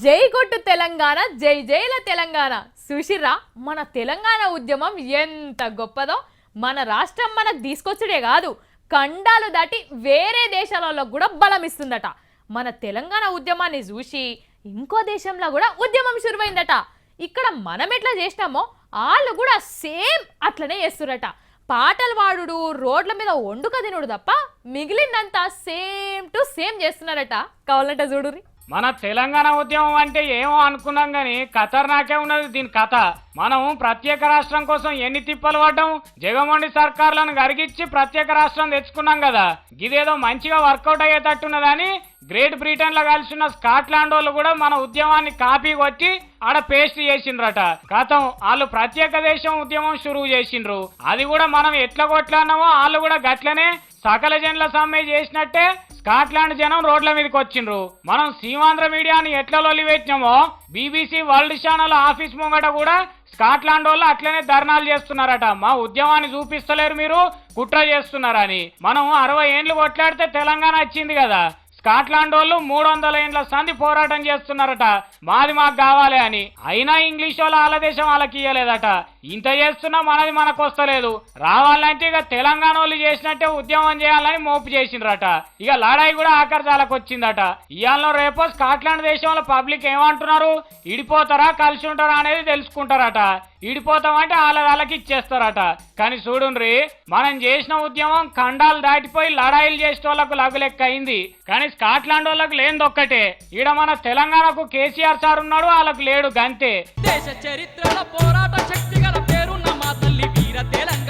జై కొట్టు తెలంగాణ, జై జైల తెలంగాణ. సుశిరా, మన తెలంగాణ ఉద్యమం ఎంత గొప్పదో. మన రాష్ట్రం మనకు తీసుకొచ్చుడే కాదు, ఖండాలు దాటి వేరే దేశాలలో కూడా బలం ఇస్తుందట. మన తెలంగాణ ఉద్యమాన్ని చూసి ఇంకో దేశంలో కూడా ఉద్యమం శురువైందట. ఇక్కడ మనం ఎట్లా చేసినామో వాళ్ళు కూడా సేమ్ అట్లనే చేస్తురట. పాటలు వాడుడు, రోడ్ల మీద వండుక తినుడు తప్ప మిగిలిందంతా సేమ్ టు సేమ్ చేస్తున్నారట. కావాలంటే చూడురి. మన తెలంగాణ ఉద్యమం అంటే ఏమో అనుకున్నాం గానీ ఖతర్నాకే ఉన్నది దీని కథ. మనం ప్రత్యేక రాష్ట్రం కోసం ఎన్ని తిప్పలు పడ్డాం. జగన్మోహన్ సర్కార్లను గరిగిచ్చి ప్రత్యేక రాష్ట్రం తెచ్చుకున్నాం కదా. ఇదేదో మంచిగా వర్కౌట్ అయ్యేటట్టున్నదని గ్రేట్ బ్రిటన్ లో కలిసిన స్కాట్లాండ్ వాళ్ళు కూడా మన ఉద్యమాన్ని కాపీ కొట్టి ఆడ పేస్ట్ చేసిండ్రట. కథం వాళ్ళు ప్రత్యేక దేశం ఉద్యమం షురువు చేసిండ్రు. అది కూడా మనం ఎట్లా కొట్లాడినామో వాళ్ళు కూడా గట్లనే సకల జనుల సమ్మె చేసినట్టే స్కాట్లాండ్ జనం రోడ్ల మీదకి వచ్చిండ్రు. మనం సీమాంధ్ర మీడియాని ఎట్లా లొల్లిపెట్టినామో బీబీసీ వరల్డ్ ఛానల్ ఆఫీస్ ముంగట కూడా స్కాట్లాండ్ వాళ్ళు అట్లనే ధర్నాలు చేస్తున్నారట. మా ఉద్యమాన్ని చూపిస్తలేరు, మీరు కుట్ర చేస్తున్నారని. మనం 60 ఏండ్లు కొట్లాడితే తెలంగాణ వచ్చింది కదా. స్కాట్లాండ్ వాళ్ళు 300 ఏండ్ల సంధి పోరాటం చేస్తున్నారట, మాది మాకు కావాలి అని. అయినా ఇంగ్లీష్ వాళ్ళ వాళ్ళ దేశం వాళ్ళకి ఇయ్యలేదట. ఇంత చేస్తున్నా మనది మనకు వస్తలేదు. రావాలంటే ఇక తెలంగాణ వాళ్ళు చేసినట్టే ఉద్యమం చేయాలని మోపు చేసిండ్రట. ఇక లడాయి కూడా ఆఖరిదాలకు వచ్చిందట. ఇవాళ రేపో స్కాట్లాండ్ దేశంలో పబ్లిక్ ఏమంటున్నారు, ఇడిపోతారా కలిసి ఉంటారా అనేది తెలుసుకుంటారట. ఇడిపోతామంటే వాళ్ళకి ఇచ్చేస్తారట. కానీ చూడుండ్రి, మనం చేసిన ఉద్యమం ఖండాలు దాటిపోయి లడాయిలు చేసే వాళ్ళకు లగులెక్క అయింది. కానీ స్కాట్లాండ్ వాళ్ళకు లేనిదొక్కటే, ఈడ మన తెలంగాణకు కేసీఆర్ సార్ ఉన్నాడు, వాళ్ళకు లేడు గంతే. దేశ చరిత్రలో పోరాట శక్తి గల పేరున్న మా తల్లి వీర తెలంగాణ.